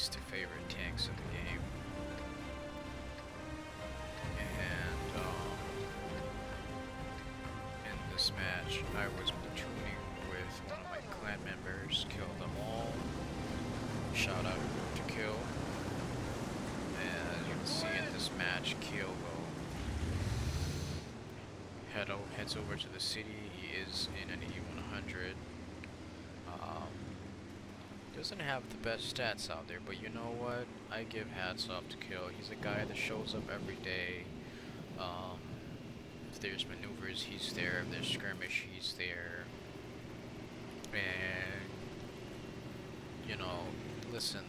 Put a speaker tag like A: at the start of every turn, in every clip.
A: least favorite tanks in the game. And in this match, I was platooning with one of my clan members, killed them all. Shout out to Kill. And as you can see in this match, Kill will heads over to the city. He is in an E100. Doesn't have the best stats out there, but you know what? I give hats off to Kill. He's a guy that shows up every day. If there's maneuvers, he's there. If there's skirmish, he's there. And, you know, listen,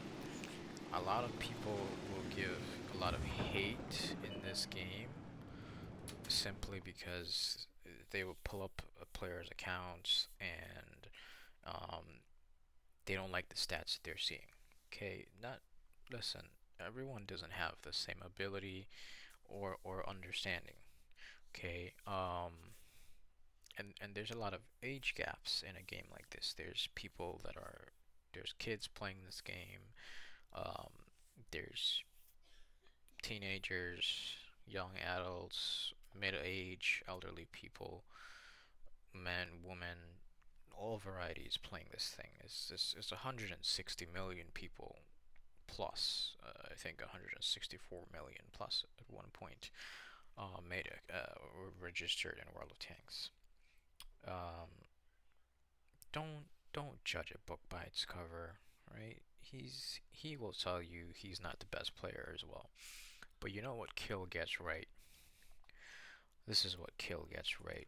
A: a lot of people will give a lot of hate in this game simply because they will pull up a player's accounts and they don't like the stats that they're seeing. Okay, listen. Everyone doesn't have the same ability or understanding. Okay, and there's a lot of age gaps in a game like this. There's kids playing this game. Um, there's teenagers, young adults, middle-age, elderly people, men, women, all varieties playing this thing. It's 160 million people plus. I think 164 million plus at one point were registered in World of Tanks. Um, don't judge a book by its cover, right? He will tell you he's not the best player as well. But you know what Kill gets right? This is what Kill gets right.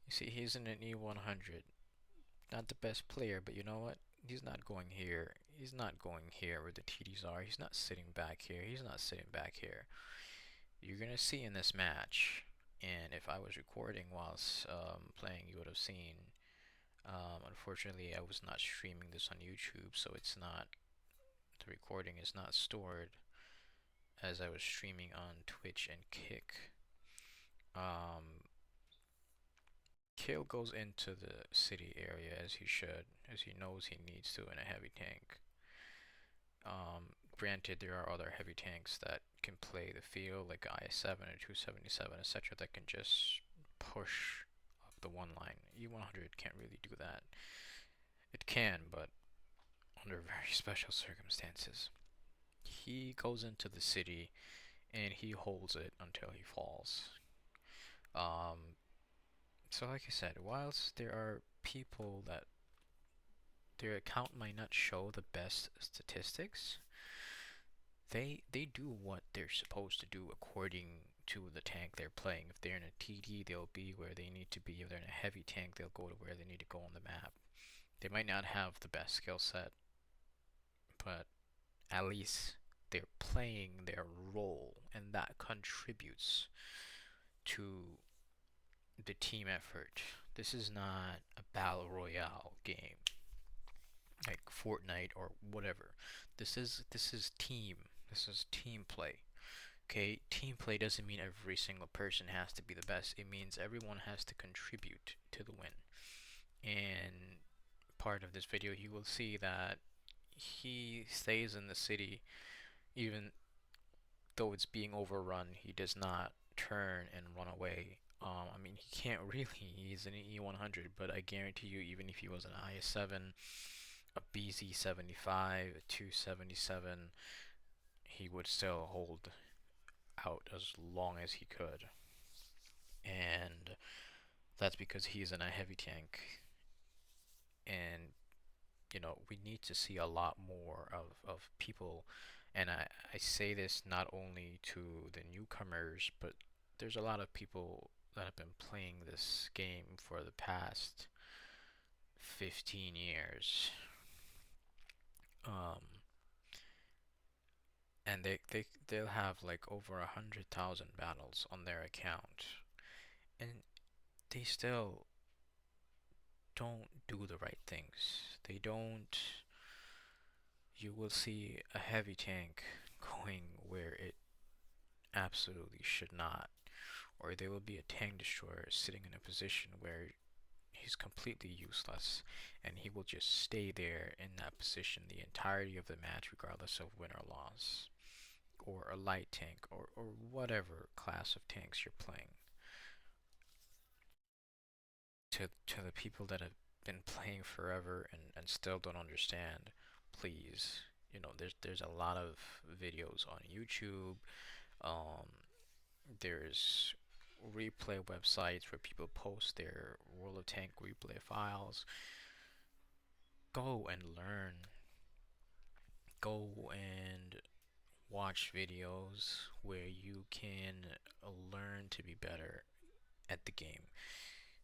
A: You see, he's in an E100. Not the best player, but you know what? He's not going here. He's not going here where the TDs are. He's not sitting back here. He's not sitting back here. You're gonna see in this match, and if I was recording whilst playing, you would have seen. Unfortunately, I was not streaming this on YouTube, so the recording is not stored as I was streaming on Twitch and Kick. Kale goes into the city area as he should, as he knows he needs to in a heavy tank. Granted, there are other heavy tanks that can play the field, like IS-7 or 277, etc., that can just push up the one line. E100 can't really do that. It can, but under very special circumstances. He goes into the city and he holds it until he falls. So like I said, whilst there are people that their account might not show the best statistics, they do what they're supposed to do according to the tank they're playing. If they're in a TD, they'll be where they need to be. If they're in a heavy tank, they'll go to where they need to go on the map. They might not have the best skill set, but at least they're playing their role, and that contributes to the team effort. This is not a battle royale game like Fortnite or whatever. This is team. This is team play. Okay, team play doesn't mean every single person has to be the best. It means everyone has to contribute to the win. And part of this video, you will see that he stays in the city even though it's being overrun. He does not turn and run away. I mean, he can't really. He's an E100, but I guarantee you, even if he was an IS-7, a BZ-75, a 277, he would still hold out as long as he could. And that's because he's in a heavy tank. And, you know, we need to see a lot more of people. And I say this not only to the newcomers, but there's a lot of people that have been playing this game for the past 15 years. And they'll have like over 100,000 battles on their account, and they still don't do the right things. They don't. You will see a heavy tank going where it absolutely should not, or there will be a tank destroyer sitting in a position where he's completely useless, and he will just stay there in that position the entirety of the match, regardless of win or loss, or a light tank, or whatever class of tanks you're playing. To the people that have been playing forever and still don't understand, please, there's a lot of videos on YouTube. Um, there's replay websites where people post their World of Tank replay files. Go and learn. Go and watch videos where you can learn to be better at the game.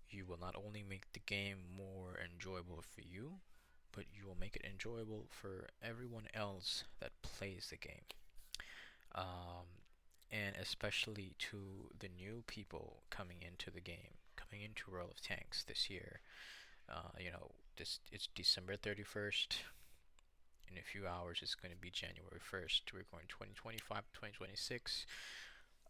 A: You will not only make the game more enjoyable for you, but you will make it enjoyable for everyone else that plays the game. And especially to the new people coming into the game, coming into World of Tanks this year. It's December 31st. In a few hours, it's going to be January 1st. We're going 2025, 2026.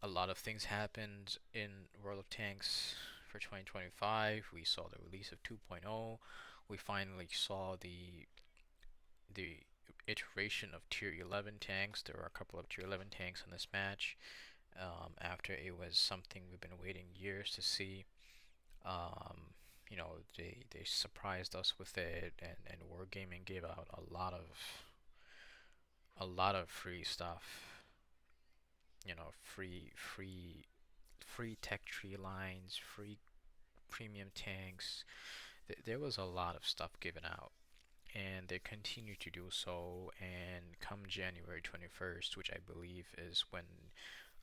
A: A lot of things happened in World of Tanks for 2025. We saw the release of 2.0. We finally saw the iteration of Tier 11 tanks. There were a couple of Tier 11 tanks in this match. After it was something we've been waiting years to see. They surprised us with it, and Wargaming gave out a lot of free stuff. Free tech tree lines, free premium tanks. There was a lot of stuff given out, and they continue to do so. And come January 21st, which I believe is when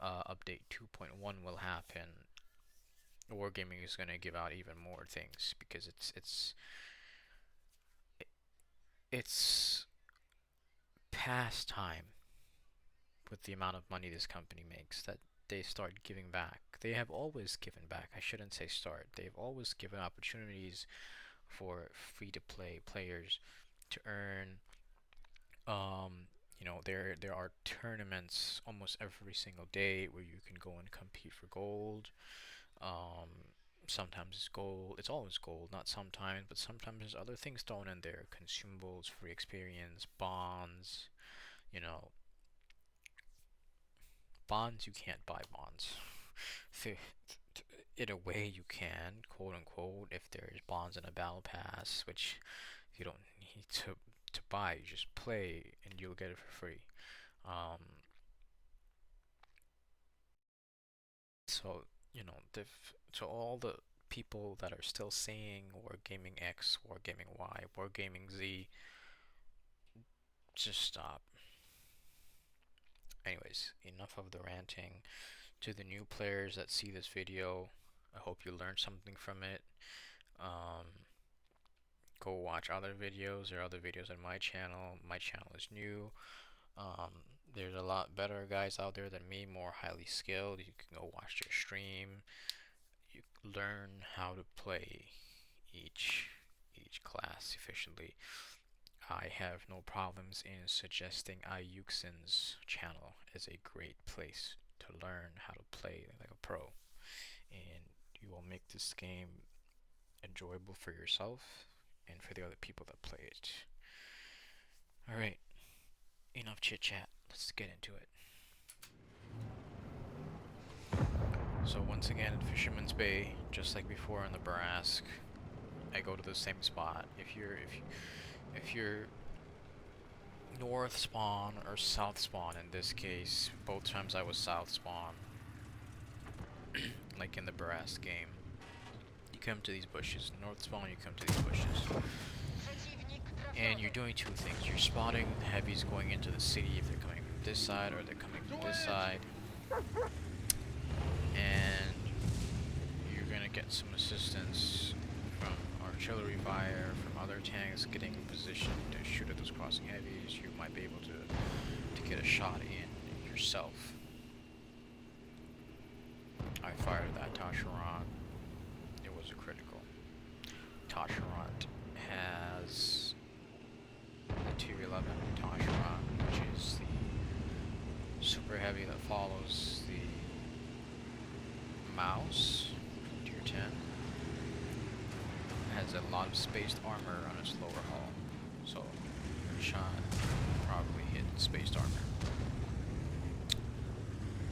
A: update 2.1 will happen, Wargaming is going to give out even more things, because it's past time, with the amount of money this company makes, that they start giving back. They have always given back. I shouldn't say start. They've always given opportunities for free-to-play players to earn. There are tournaments almost every single day where you can go and compete for gold. Sometimes it's gold. It's always gold, not sometimes, but sometimes there's other things thrown in there: consumables, free experience, bonds. You know, bonds, you can't buy bonds. In a way, you can, quote unquote, if there's bonds in a battle pass, which you don't need to buy. You just play and you'll get it for free. Um, so to all the people that are still saying Wargaming X, Wargaming Y, Wargaming Z, just stop. Anyways, enough of the ranting. To the new players that see this video, I hope you learned something from it. Go watch other videos. There are other videos on my channel. My channel is new. There's a lot better guys out there than me, more highly skilled. You can go watch their stream. You learn how to play each class efficiently. I have no problems in suggesting Ayuxin's channel as a great place to learn how to play like a pro, and you will make this game enjoyable for yourself and for the other people that play it. Alright, enough chit chat, let's get into it. So once again in Fisherman's Bay, just like before in the Barask, I go to the same spot. If you're north spawn or south spawn, in this case, both times I was south spawn, like in the Barask game, you come to these bushes. North spawn, you come to these bushes. And you're doing two things. You're spotting the heavies going into the city, if they're coming from this side or they're coming from this side. And you're gonna get some assistance from artillery fire, from other tanks getting in position to shoot at those crossing heavies. You might be able to get a shot in yourself. I fired that Tascheron. It was a critical. Tascheron has the Tier 11 Tascheron, which is the super heavy that follows the mouse, Tier 10. It has has a lot of spaced armor on its lower hull, so your shot probably hit spaced armor.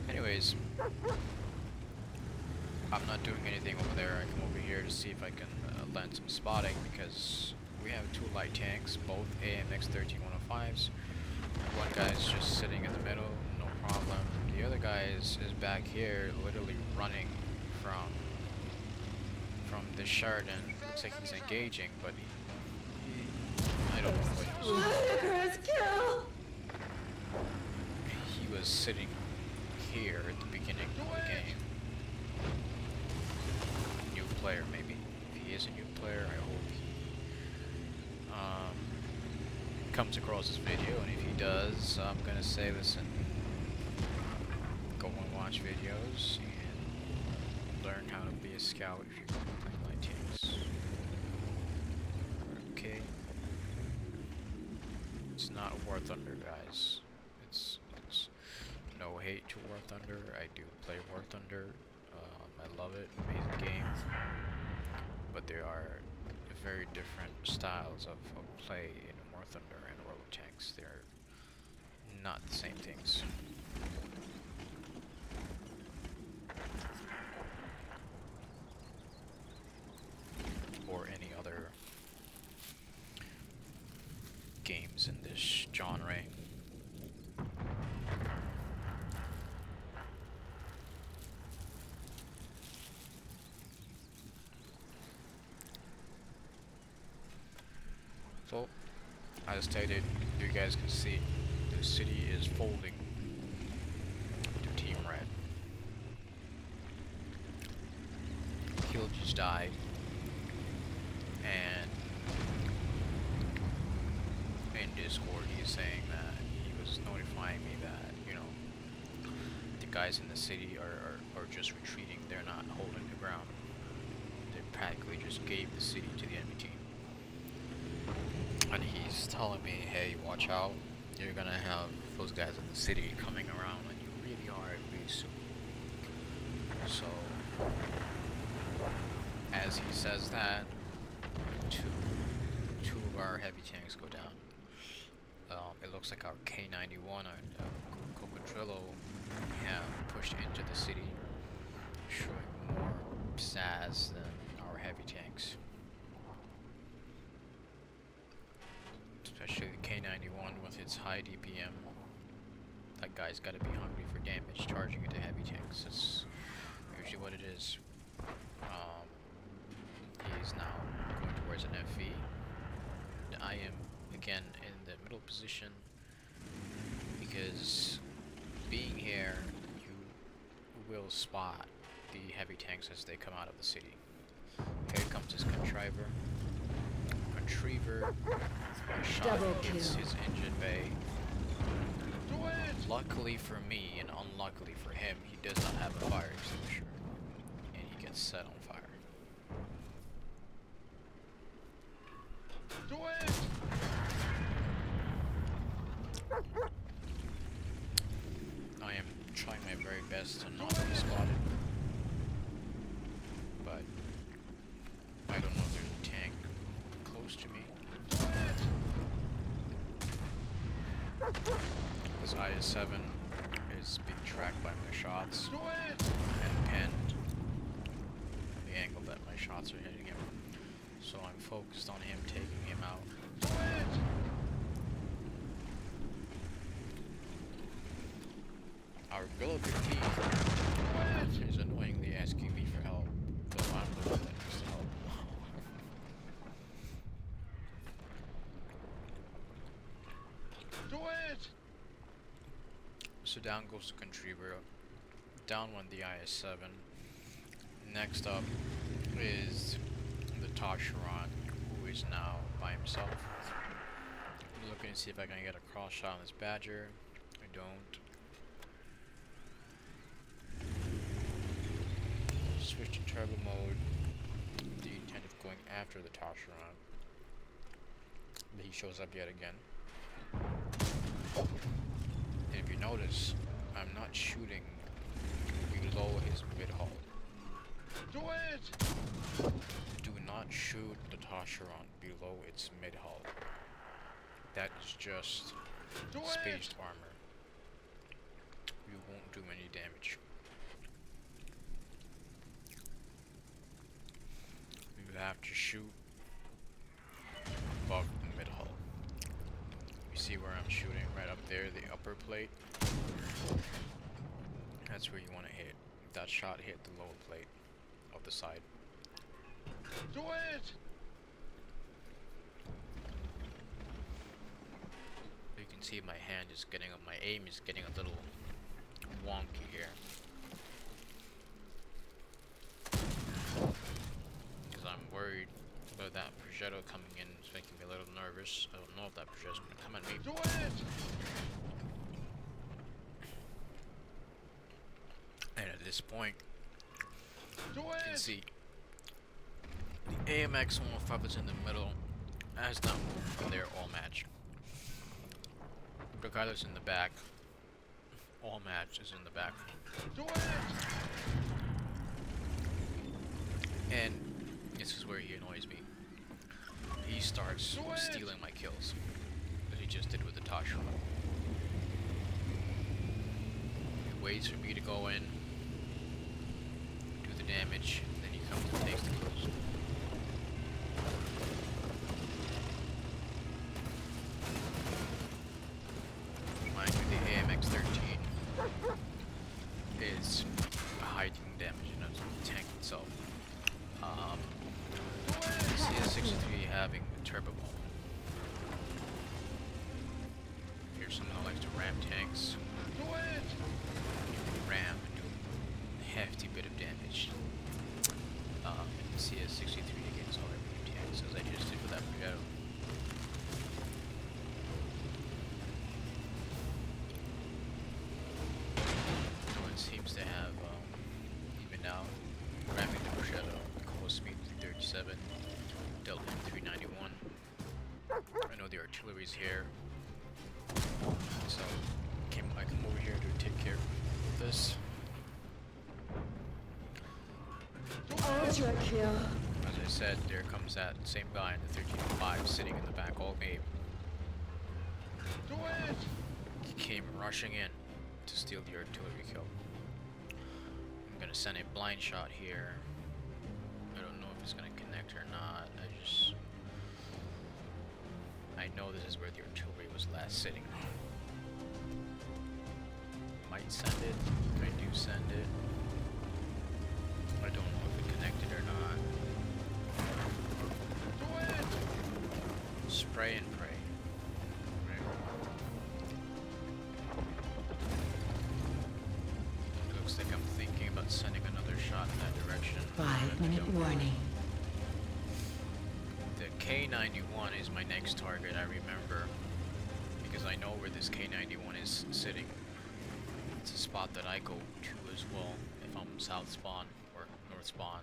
A: Anyways, I'm not doing anything over there. I come over here to see if I can land some spotting, because we have 2 light tanks, both AMX 13-105s. One guy's just sitting in the middle, no problem. The other guy is back here, literally running from the Chardon. Looks like he's engaging, but I don't know what he was sitting here at the beginning of the game. New player, maybe. If he is a new player, I hope he comes across this video, and if he does, I'm gonna say, listen, go and watch videos and learn how to be a scout if you're going to play light tanks. Okay. It's not War Thunder, guys. It's no hate to War Thunder. I do play War Thunder. I love it. Amazing game. But there are very different styles of play in War Thunder and World of Tanks. They're not the same things. Or any other games in this genre. So, as stated, you guys can see the city is folding to Team Red. He'll just died, and in Discord he's saying that he was notifying me that, you know, the guys in the city are just retreating. They're not holding the ground. They practically just gave the city to the enemy team. And he's telling me, hey, watch out, you're gonna have those guys in the city coming around, and you really are really soon. So, as he says that, two of our heavy tanks go down. It looks like our K91 and Cocodrillo have pushed into the city, showing more pizzazz than our heavy tanks. Especially the K91 with its high DPM. That guy's gotta be hungry for damage, charging into heavy tanks. That's usually what it is. He's now going towards an FV. And I am again in the middle position, because being here, you will spot the heavy tanks as they come out of the city. Here comes his Contriver. A shot hits his engine bay. Luckily for me, and unluckily for him, he does not have a fire extinguisher, and he gets set on fire. I am trying my very best to not be spotted, but I don't know if there's a tank close to me. This IS-7 is being tracked by my shots and pinned from the angle that my shots are hitting him. So I'm focused on him, taking him out. Our Gorilla 15 is annoyingly asking me for help, though I'm the one that needs to help. So down goes the Contriver, down went the IS-7. Next up is the Tasharon, who is now by himself. I'm looking to see if I can get a cross shot on this Badger. I don't. Switch to turbo mode, the intent of going after the Tasharon. But he shows up yet again. And if you notice, I'm not shooting below his mid-hull.
B: Do it!
A: Do not shoot the Tasharon below its mid-hull. That is just spaced armor. You won't do any damage. You have to shoot above the mid-hull. You see where I'm shooting? Right up there, the upper plate. That's where you want to hit. That shot hit the lower plate of the side.
B: Do it!
A: You can see my hand is getting up. My aim is getting a little wonky here. Because I'm worried about that Progetto coming in. It's making me a little nervous. I don't know if that Progetto's going to come at me.
B: Do it!
A: And at this point,
B: Do
A: you can
B: it!
A: see the AMX 105 is in the middle. Has not moved from there all match. Regardless in the back, all match is in the back.
B: Do it!
A: And this is where he annoys me. He starts stealing my kills, as he just did with the Tasharon. He waits for me to go in, do the damage, then he comes and takes the kills. Mind you, the AMX-13 is a high damage in a tank itself. CS63 having a turbo bomb. Here's someone who likes to ram tanks.
B: Do it!
A: Ram and do a hefty bit of damage. CS63 against all their tanks, as I just did with that Progetto. No one seems to have even now ramming the Progetto. Close speed 337. Delta 391. I know the artillery's here, so I come over here to take care of this.
C: Ultra kill.
A: As I said, there comes that same guy in the 1305 sitting in the back all game.
B: Do it!
A: He came rushing in to steal the artillery kill. I'm gonna send a blind shot here. I don't know if it's gonna connect or not. I know this is where the artillery was last sitting. Might send it. I do send it. I don't know if it connected or not.
B: Do it!
A: Spray and pray. Looks like I'm thinking about sending another shot in that direction.
C: 5-minute warning.
A: The K91 is my next target, I remember. Because I know where this K91 is sitting. It's a spot that I go to as well if I'm south spawn or north spawn.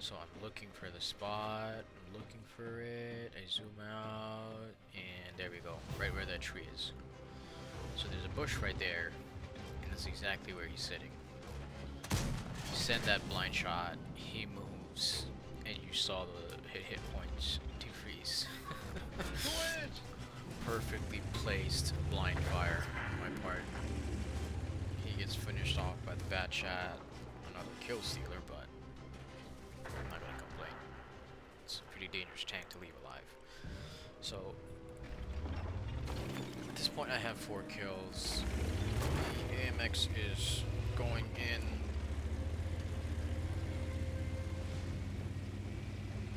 A: So I'm looking for the spot, I'm looking for it, I zoom out, and there we go, right where that tree is. So there's a bush right there, and that's exactly where he's sitting. Send that blind shot, he moves, and you saw the hit points decrease. Perfectly placed blind fire on my part. He gets finished off by the bat shot, another kill stealer, but I'm not gonna complain. It's a pretty dangerous tank to leave alive. So at this point I have 4 kills. The AMX is going in.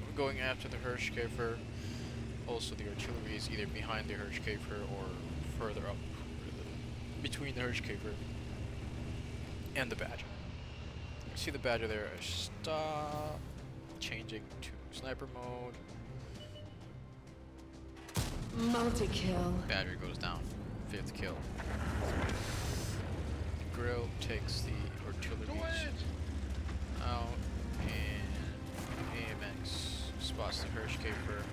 A: We're going after the Hirschkäfer. Also the artillery is either behind the Hirschkäfer or further up between the Hirschkäfer and the Badger. You see the Badger there. Stop. Changing to sniper mode.
C: Multi-kill.
A: Badger goes down. 5th kill. Grill takes the artillery out, and AMX spots the Hirschkäfer,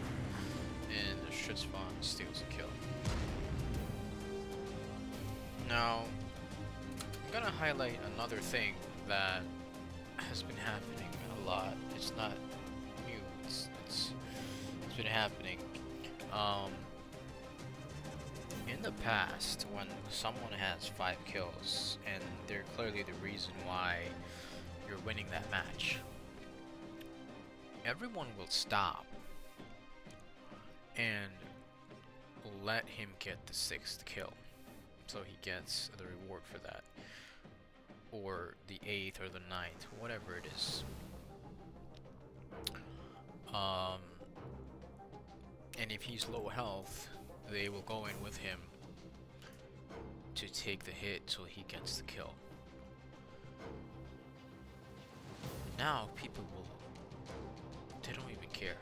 A: and the Schutzbahn steals a kill. Now, I'm gonna highlight another thing that has been happening a lot. It's not new. It's been happening. Um, in the past, when someone has 5 kills and they're clearly the reason why you're winning that match, everyone will stop and let him get the 6th kill, so he gets the reward for that, or the 8th or the 9th, whatever it is. And if he's low health, they will go in with him to take the hit so he gets the kill. Now people they don't even care.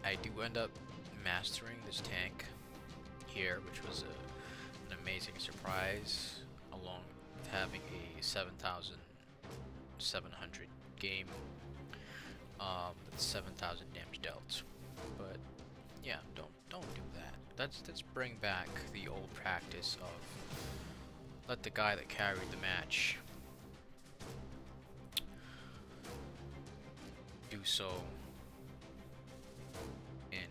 A: I do end up mastering this tank here, which was an amazing surprise, along with having a 7,700 game, that's 7,000 damage dealt. But yeah, don't do that. Let's bring back the old practice of let the guy that carried the match do so and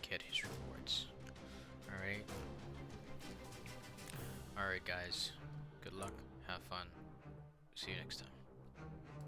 A: get his rewards. Alright? Alright guys, good luck, have fun, see you next time.